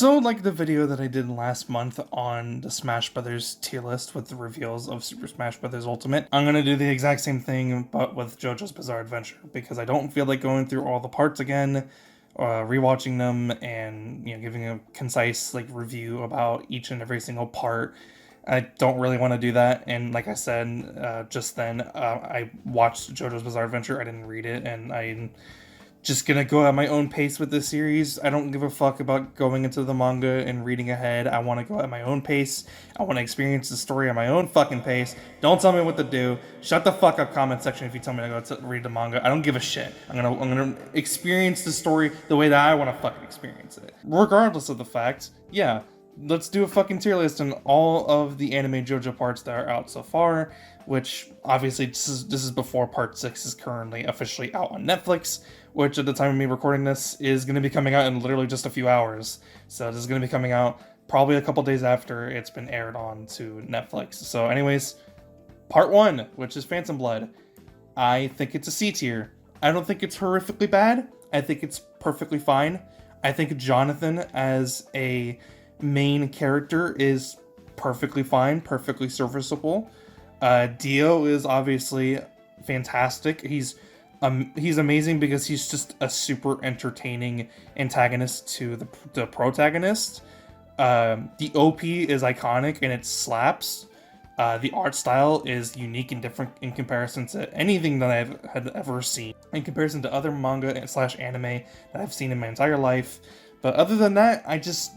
So, like the video that I did last month on the Smash Brothers tier list with the reveals of Super Smash Brothers Ultimate, I'm gonna do the exact same thing, but with JoJo's Bizarre Adventure, because I don't feel like going through all the parts again, rewatching them, and giving a concise review about each and every single part. I don't really want to do that, and like I said just then, I watched JoJo's Bizarre Adventure. I didn't read it, and I'm just gonna go at my own pace with this series. I don't give a fuck about going into the manga and reading ahead. I want to go at my own pace. I want to experience the story at my own fucking pace. Don't tell me what to do. Shut the fuck up, comment section, if you tell me to go to read the manga. I don't give a shit. I'm gonna experience the story the way that I want to fucking experience it, regardless of the fact. Yeah, let's do a fucking tier list on all of the anime JoJo parts that are out so far, which obviously this is before part 6 is currently officially out on Netflix, which at the time of me recording this is going to be coming out in literally just a few hours. So this is going to be coming out probably a couple days after it's been aired on to Netflix. So anyways, part 1, which is Phantom Blood. I think it's a C tier. I don't think it's horrifically bad. I think it's perfectly fine. I think Jonathan as a main character is perfectly fine, perfectly serviceable. Dio is obviously fantastic. He's amazing because he's just a super entertaining antagonist to the protagonist. The OP is iconic and it slaps. The art style is unique and different in comparison to anything that I've had ever seen, in comparison to other manga / anime that I've seen in my entire life. But other than that, I just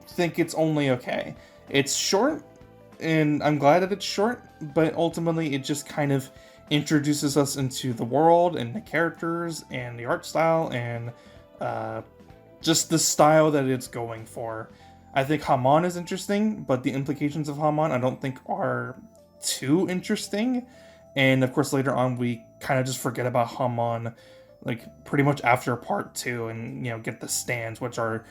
think it's only okay. It's short, and I'm glad that it's short, but ultimately it just kind of introduces us into the world and the characters and the art style and just the style that it's going for. I think Hamon is interesting, but the implications of Hamon I don't think are too interesting. And of course later on we kind of just forget about Hamon pretty much after part 2 and get the stands, which are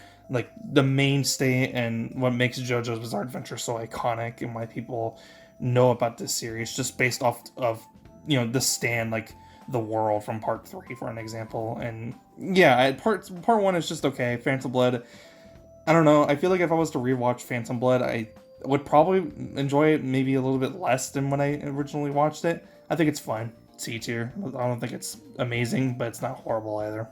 the mainstay and what makes JoJo's Bizarre Adventure so iconic and why people know about this series, just based off of the stand, the world from part 3 for an example. And yeah, part 1 is just okay. Phantom Blood, I don't know, I feel like if I was to rewatch Phantom Blood, I would probably enjoy it maybe a little bit less than when I originally watched it. I think it's fine. C tier. I don't think it's amazing, but it's not horrible either.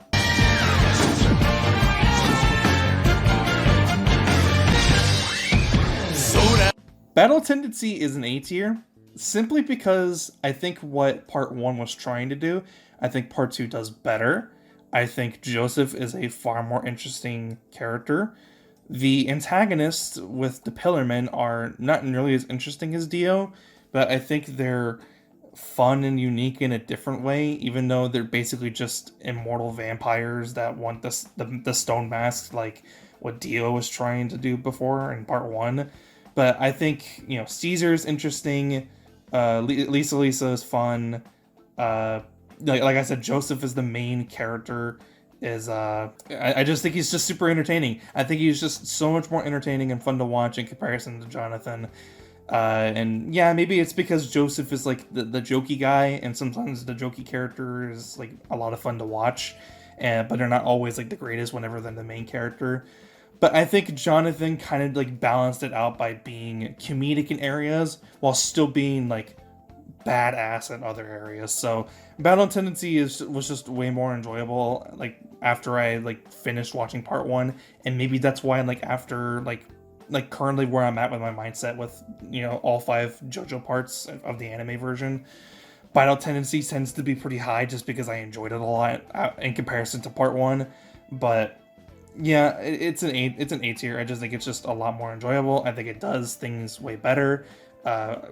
Battle Tendency is an A tier, simply because I think what part 1 was trying to do, I think part 2 does better. I think Joseph is a far more interesting character. The antagonists with the Pillarmen are not nearly as interesting as Dio, but I think they're fun and unique in a different way, even though they're basically just immortal vampires that want the stone mask, like what Dio was trying to do before in part 1. But I think Caesar's interesting. Lisa is fun. Like I said, Joseph is the main character. I just think he's just super entertaining. I think he's just so much more entertaining and fun to watch in comparison to Jonathan. And yeah, maybe it's because Joseph is the jokey guy, and sometimes the jokey character is a lot of fun to watch, but they're not always the greatest whenever they're the main character. But I think Jonathan kind of balanced it out by being comedic in areas while still being badass in other areas. So Battle Tendency was just way more enjoyable after I finished watching part 1, and maybe that's why after currently where I'm at with my mindset with all 5 JoJo parts of the anime version, Battle Tendency tends to be pretty high just because I enjoyed it a lot in comparison to part 1. But yeah, it's an A tier. I just think it's just a lot more enjoyable. I think it does things way better.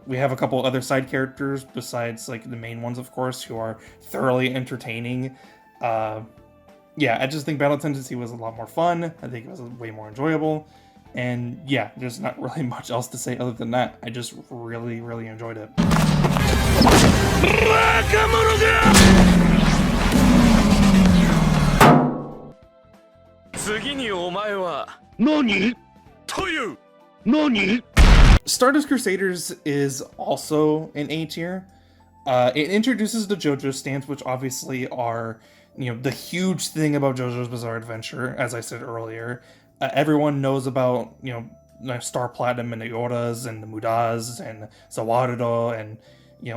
We have a couple other side characters besides the main ones, of course, who are thoroughly entertaining. Yeah, I just think Battle Tendency was a lot more fun. I think it was way more enjoyable. And yeah, there's not really much else to say other than that. I just really, really enjoyed it. Stardust Crusaders is also an A tier. It introduces the JoJo stands, which obviously are, the huge thing about JoJo's Bizarre Adventure, as I said earlier. Everyone knows about, like Star Platinum and the Yodas and the Mudas and Zawarudo and,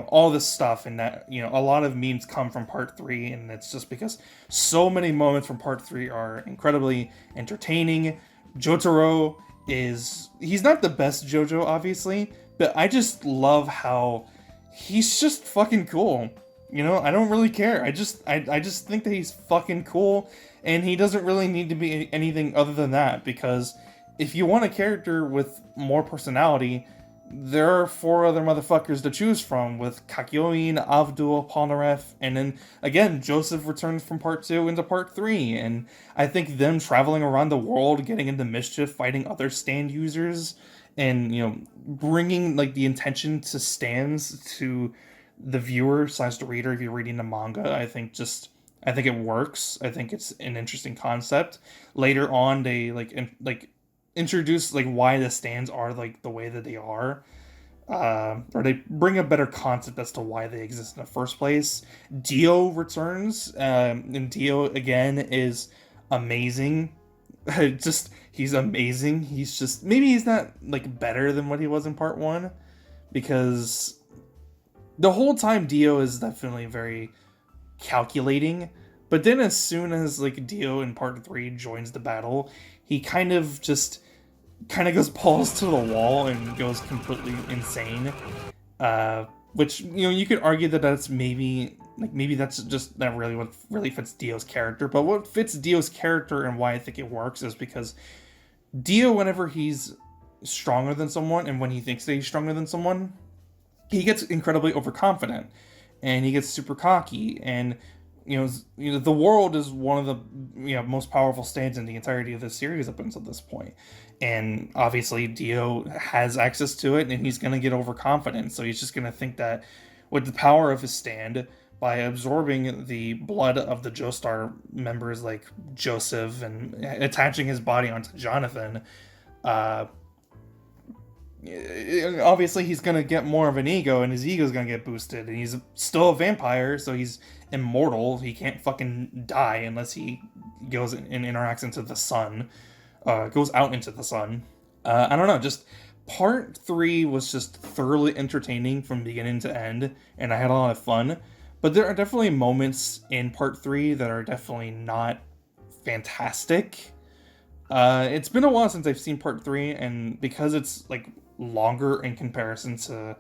all this stuff. And that, a lot of memes come from part 3, and it's just because so many moments from part 3 are incredibly entertaining. Jotaro he's not the best JoJo, obviously, but I just love how he's just fucking cool. I don't really care. I just think that he's fucking cool, and he doesn't really need to be anything other than that, because if you want a character with more personality, there are 4 other motherfuckers to choose from, with Kakyoin, Avdul, Polnareff, and then, again, Joseph returns from part 2 into part 3, and I think them traveling around the world, getting into mischief, fighting other stand users, and, bringing, like, the intention to stands to the viewer / the reader if you're reading the manga, I think it works. I think it's an interesting concept. Later on, they introduce like why the stands are like the way that they are, or they bring a better concept as to why they exist in the first place. Dio returns, and Dio again is amazing. He's amazing. Maybe he's not like better than what he was in part 1, because the whole time Dio is definitely very calculating, but then as soon as like Dio in part 3 joins the battle, he kind of goes balls to the wall and goes completely insane. Which, you could argue that that's maybe that's just not really what really fits Dio's character. But what fits Dio's character and why I think it works is because Dio, whenever he's stronger than someone and when he thinks that he's stronger than someone, he gets incredibly overconfident and he gets super cocky, and the world is one of the most powerful stands in the entirety of the series up until this point. And obviously Dio has access to it, and he's going to get overconfident. So he's just going to think that with the power of his stand, by absorbing the blood of the Joestar members like Joseph and attaching his body onto Jonathan, obviously he's going to get more of an ego, and his ego is going to get boosted. And he's still a vampire, so he's immortal. He can't fucking die unless he goes and interacts into the sun. Goes out into the sun. I don't know, just part 3 was just thoroughly entertaining from beginning to end, and I had a lot of fun. But there are definitely moments in part 3 that are definitely not fantastic. It's been a while since I've seen part 3, and because it's like longer in comparison to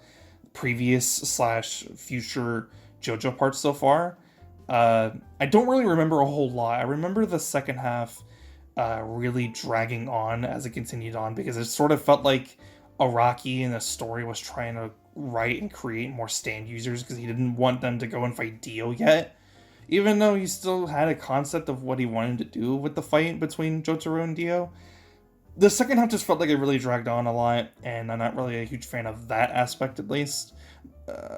previous / future JoJo parts so far, I don't really remember a whole lot. I remember the second half really dragging on as it continued on, because it sort of felt like Araki in the story was trying to write and create more stand users, because he didn't want them to go and fight Dio yet, even though he still had a concept of what he wanted to do with the fight between Jotaro and Dio. The second half just felt like it really dragged on a lot, and I'm not really a huge fan of that aspect, at least.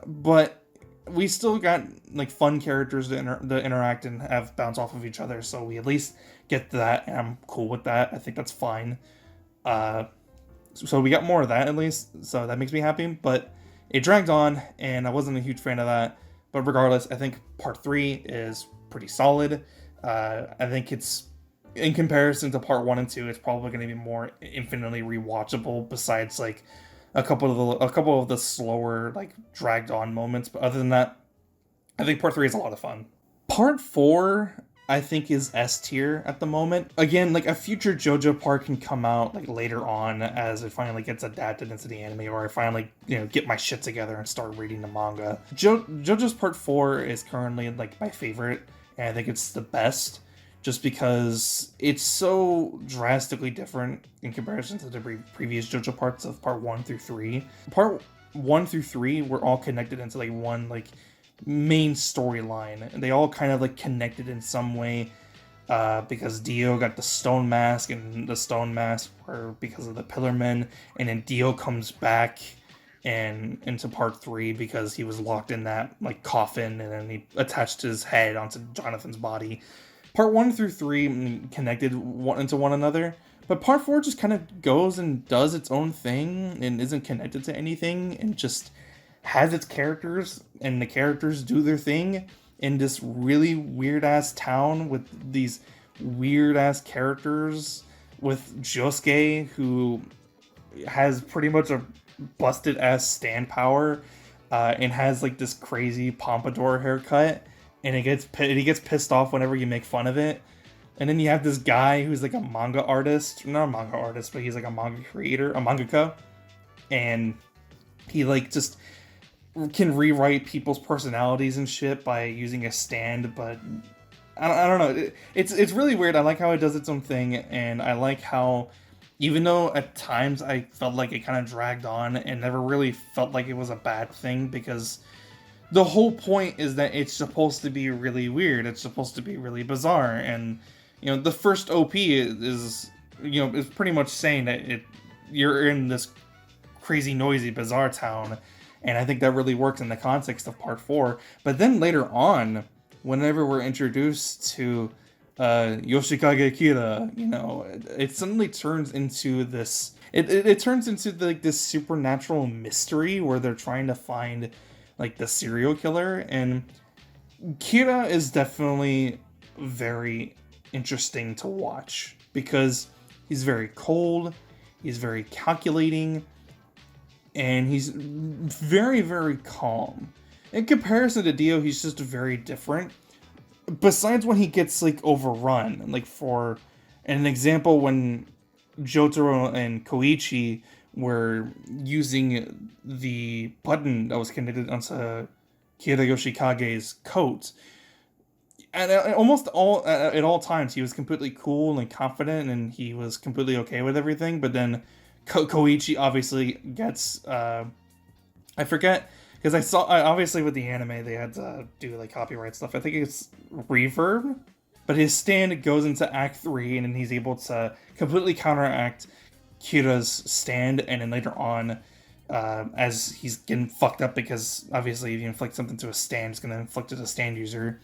But we still got like fun characters to interact and have bounce off of each other, so we at least get that, and I'm cool with that. I think that's fine. So we got more of that at least, so that makes me happy. But it dragged on, and I wasn't a huge fan of that. But regardless, I think part 3 is pretty solid. I think it's, in comparison to part 1 and 2, it's probably going to be more infinitely rewatchable, besides like a couple of the slower, like, dragged on moments. But other than that, I think part 3 is a lot of fun. Part 4, I think, is S tier at the moment. Again, like, a future JoJo part can come out like later on as it finally gets adapted into the anime, or I finally, get my shit together and start reading the manga. JoJo's part 4 is currently like my favorite, and I think it's the best, just because it's so drastically different in comparison to the previous JoJo parts of part 1 through 3. Part 1 through 3 were all connected into like one like main storyline, and they all kind of like connected in some way, because Dio got the stone mask, and the stone mask were because of the Pillar Men, and then Dio comes back and into part 3 because he was locked in that like coffin, and then he attached his head onto Jonathan's body. Part 1 through 3 connected into one another, but part 4 just kind of goes and does its own thing and isn't connected to anything, and just has its characters, and the characters do their thing in this really weird-ass town with these weird-ass characters with Josuke, who has pretty much a busted ass stand power, and has like this crazy pompadour haircut, and he gets pissed off whenever you make fun of it. And then you have this guy who's like a manga artist, not a manga artist, but he's like a manga creator, a mangaka, and he like just can rewrite people's personalities and shit by using a stand. But I don't know, it's really weird. I like how it does its own thing, and I like how, even though at times I felt like it kind of dragged on and never really felt like it was a bad thing, because the whole point is that it's supposed to be really weird, it's supposed to be really bizarre. And the first OP is pretty much saying that you're in this crazy, noisy, bizarre town, and I think that really works in the context of part 4. But then later on, whenever we're introduced to Yoshikage Kira, it suddenly turns into this. It turns into like this supernatural mystery where they're trying to find like the serial killer, and Kira is definitely very interesting to watch because he's very cold, he's very calculating, and he's very, very calm. In comparison to Dio, he's just very different. Besides when he gets like overrun, like for an example, when Jotaro and Koichi were using the button that was connected onto Kira Yoshikage's coat, and at all times he was completely cool and confident, and he was completely okay with everything. But then Koichi obviously gets I forget, because I saw obviously with the anime they had to do like copyright stuff. I think it's reverb, but his stand goes into Act 3, and then he's able to completely counteract Kira's stand. And then later on, as he's getting fucked up, because obviously if you inflict something to a stand, it's going to inflict it to a stand user.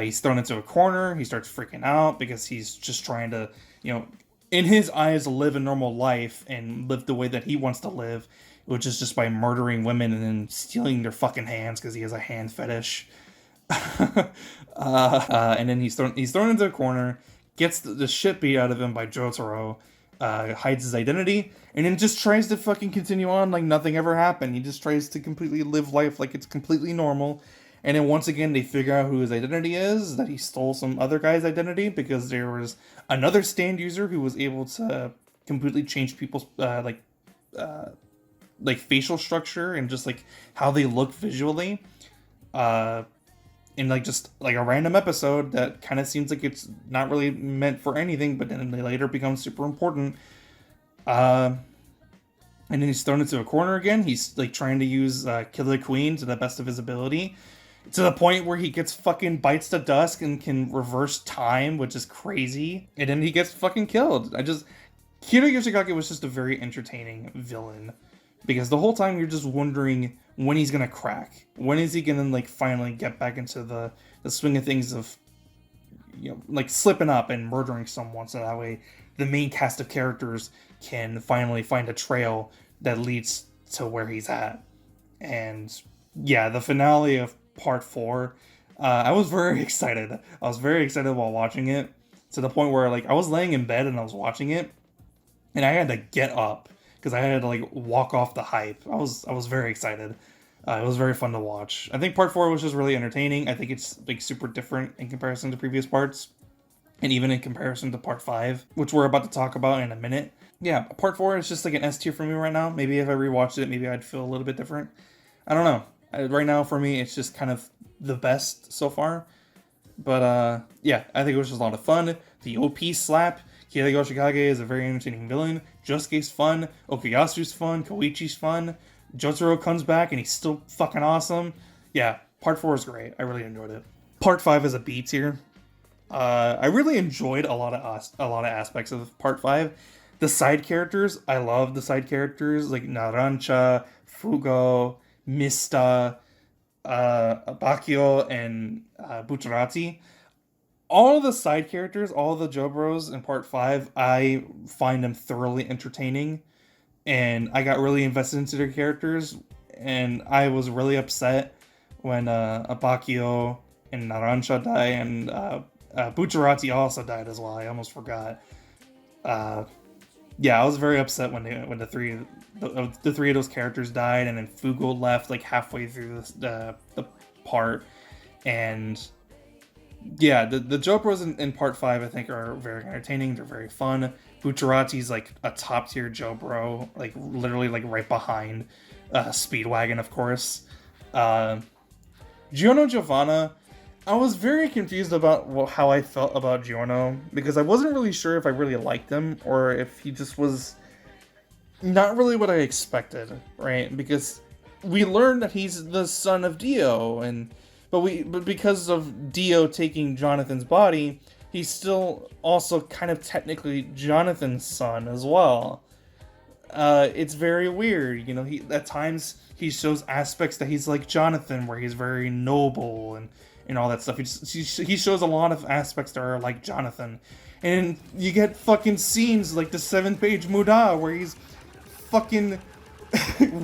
He's thrown into a corner. He starts freaking out because he's just trying to, in his eyes, live a normal life and live the way that he wants to live, which is just by murdering women and then stealing their fucking hands because he has a hand fetish. And then he's thrown into a corner, gets the shit beat out of him by Jotaro, hides his identity, and then just tries to fucking continue on like nothing ever happened. He just tries to completely live life like it's completely normal. And then once again, they figure out who his identity is, that he stole some other guy's identity, because there was another stand user who was able to completely change people's like facial structure and just like how they look visually. In like just like a random episode that kind of seems like it's not really meant for anything, but then they later become super important. And then he's thrown into a corner again. He's like trying to use Killer Queen to the best of his ability, to the point where he gets fucking bites to dust and can reverse time, which is crazy. And then he gets fucking killed. Kira Yoshikage was just a very entertaining villain, because the whole time you're just wondering when he's gonna crack. When is he gonna like finally get back into the swing of things of like slipping up and murdering someone, so that way the main cast of characters can finally find a trail that leads to where he's at. And yeah, the finale of part 4, I was very excited. I was very excited while watching it, to the point where like I was laying in bed and I was watching it, and I had to get up because I had to like walk off the hype. I was very excited. It was very fun to watch. I think part 4 was just really entertaining. I think it's like super different in comparison to previous parts, and even in comparison to part 5, which we're about to talk about in a minute. Yeah, part 4 is just like an S tier for me right now. Maybe if I rewatched it, maybe I'd feel a little bit different. I don't know. Right now, for me, it's just kind of the best so far. But yeah, I think it was just a lot of fun. The OP slap. Kira Yoshikage is a very entertaining villain. Josuke's fun. Okuyasu's fun. Koichi's fun. Jotaro comes back and he's still fucking awesome. Yeah, part 4 is great. I really enjoyed it. Part 5 is a B tier. I really enjoyed a lot of aspects of part 5. The side characters, I love the side characters like Narancha, Fugo, Mista, Abakio, and Bucciarati. All of the side characters, all of the JoBros in part 5, I find them thoroughly entertaining, and I got really invested into their characters, and I was really upset when Abakio and Narancha died, and Bucciarati also died as well. I almost forgot. Yeah, I was very upset when the three of those characters died, and then Fugo left like halfway through the part, and yeah, the JoJo's in part five I think are very entertaining. They're very fun. Bucciarati's like a top tier JoBro, like literally like right behind Speedwagon, of course. Uh, Giorno Giovanna, I was very confused about how I felt about Giorno because I wasn't really sure if I really liked him or if he just was not really what I expected, right? Because we learned that he's the son of Dio, but because of Dio taking Jonathan's body, he's still also kind of technically Jonathan's son as well. It's very weird, you know. He at times he shows aspects that he's like Jonathan, where he's very noble and all that stuff. He shows a lot of aspects that are like Jonathan, and you get fucking scenes like the 7-page Muda where he's fucking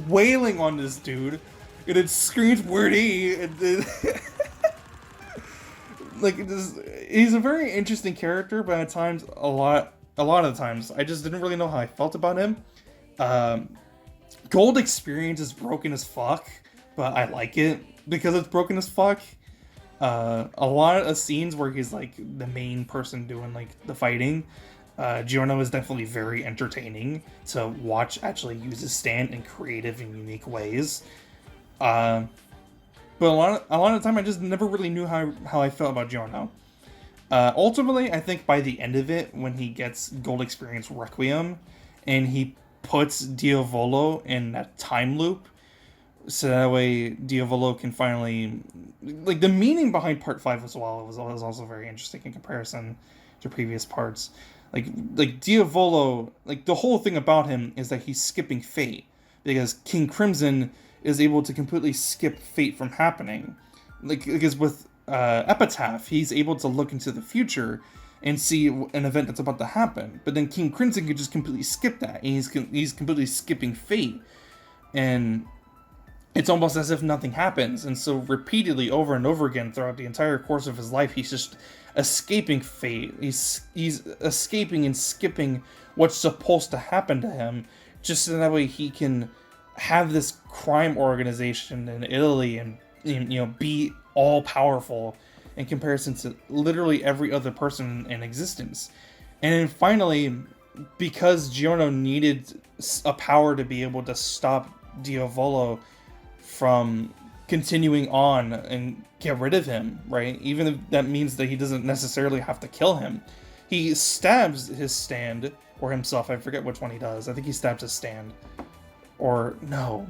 wailing on this dude, and it screams wordy. Like he's a very interesting character, but at times a lot of the times I just didn't really know how I felt about him. Gold Experience is broken as fuck, but I like it because it's broken as fuck. A lot of scenes where he's like the main person doing like the fighting, Giorno is definitely very entertaining to watch actually use his stand in creative and unique ways. But a lot of the time I just never really knew how I felt about Giorno. Ultimately, I think by the end of it, when he gets Gold Experience Requiem, and he puts Diavolo in that time loop, so that way Diavolo can finally, like, the meaning behind part 5 as well was also very interesting in comparison to previous parts. Like Diavolo, like the whole thing about him is that he's skipping fate, because King Crimson is able to completely skip fate from happening. Like, because with Epitaph, he's able to look into the future and see an event that's about to happen. But then King Crimson could just completely skip that, and he's completely skipping fate, and it's almost as if nothing happens. And so repeatedly, over and over again, throughout the entire course of his life, he's just escaping fate. He's escaping and skipping what's supposed to happen to him, just so that way he can have this crime organization in Italy and, you know, be all powerful in comparison to literally every other person in existence. And then finally, because Giorno needed a power to be able to stop Diavolo from continuing on and get rid of him, right? Even if that means that he doesn't necessarily have to kill him. He stabs his stand, or himself, I forget which one he does. I think he stabs his stand. Or, no.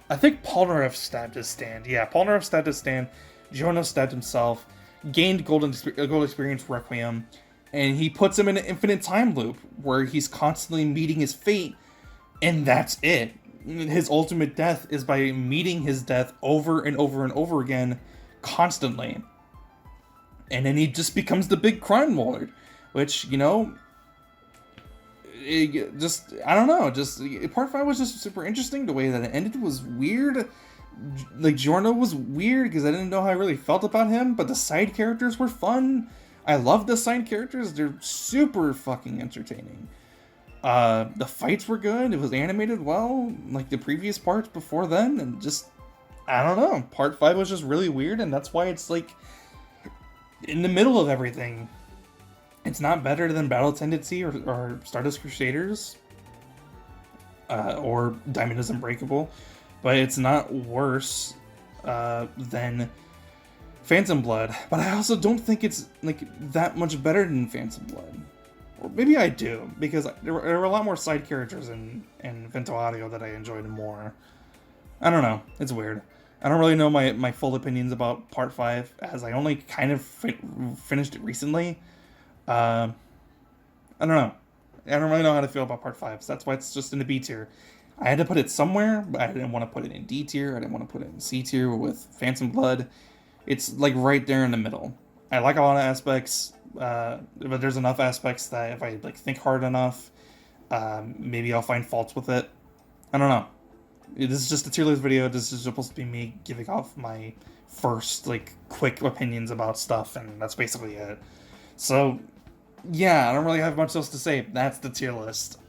I think Polnareff stabbed his stand. Yeah, Polnareff stabbed his stand. Giorno stabbed himself. Gained Gold Experience Requiem. And he puts him in an infinite time loop where he's constantly meeting his fate. And that's it. His ultimate death is by meeting his death over and over and over again, constantly. And then he just becomes the big crime lord. Which, you know, I don't know, part 5 was just super interesting. The way that it ended was weird. Like, Giorno was weird because I didn't know how I really felt about him, but the side characters were fun. I love the side characters. They're super fucking entertaining. The fights were good. It was animated well, like the previous parts before then, and just, I don't know. Part 5 was just really weird, and that's why it's like in the middle of everything. It's not better than Battle Tendency or Stardust Crusaders or Diamond is Unbreakable, but it's not worse than Phantom Blood. But I also don't think it's like that much better than Phantom Blood. Or maybe I do, because there were a lot more side characters in Vento Audio that I enjoyed more. I don't know. It's weird. I don't really know my full opinions about Part 5, as I only kind of finished it recently. I don't know. I don't really know how to feel about Part 5, so that's why it's just in the B tier. I had to put it somewhere, but I didn't want to put it in D tier. I didn't want to put it in C tier with Phantom Blood. It's like right there in the middle. I like a lot of aspects, but there's enough aspects that if I like think hard enough, maybe I'll find faults with it. I don't know. This is just a tier list video. This is supposed to be me giving off my first like quick opinions about stuff, and that's basically it. So yeah, I don't really have much else to say. That's the tier list.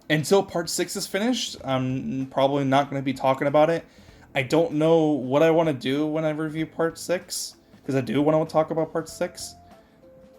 Until part 6 is finished, I'm probably not going to be talking about it. I don't know what I want to do when I review part 6, because I do want to talk about part 6.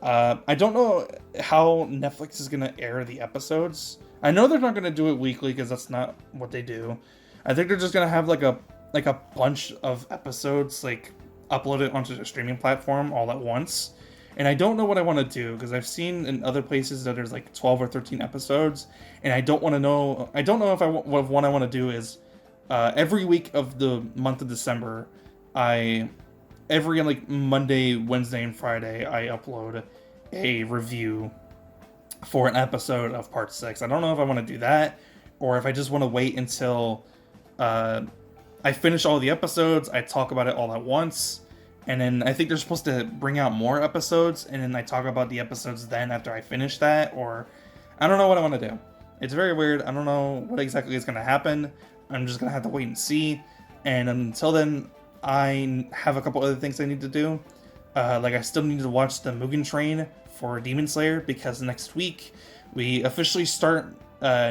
I don't know how Netflix is going to air the episodes. I know they're not going to do it weekly, because that's not what they do. I think they're just going to have like a bunch of episodes like uploaded onto the streaming platform all at once. And I don't know what I want to do, because I've seen in other places that there's like 12 or 13 episodes, and I don't know if what one I want to do is every week of the month of December, every like Monday, Wednesday, and Friday, I upload a review for an episode of part 6. I don't know if I want to do that, or if I just want to wait until I finish all the episodes, I talk about it all at once, and then I think they're supposed to bring out more episodes, and then I talk about the episodes then after I finish that, or I don't know what I want to do. It's very weird. I don't know what exactly is going to happen. I'm just going to have to wait and see, and until then, I have a couple other things I need to do. Like I still need to watch the Mugen Train for Demon Slayer, because next week we officially start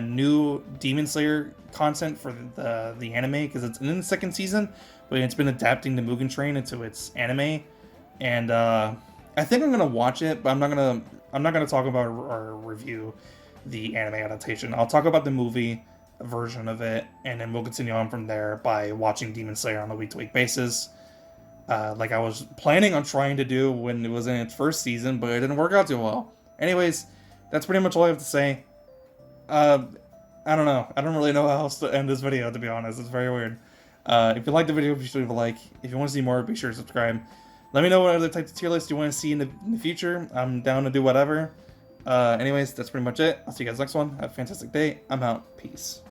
new Demon Slayer content for the anime, because it's in the second season, but it's been adapting the Mugen Train into its anime, and I think I'm gonna watch it, but I'm not gonna talk about or review the anime adaptation. I'll talk about the movie version of it, and then we'll continue on from there by watching Demon Slayer on a week-to-week basis, like I was planning on trying to do when it was in its first season, but it didn't work out too well. Anyways, that's pretty much all I have to say. I don't know. I don't really know how else to end this video, to be honest. It's very weird. If you liked the video, be sure to leave a like. If you want to see more, be sure to subscribe. Let me know what other types of tier lists you want to see in the future. I'm down to do whatever. Anyways, that's pretty much it. I'll see you guys next one. Have a fantastic day. I'm out. Peace.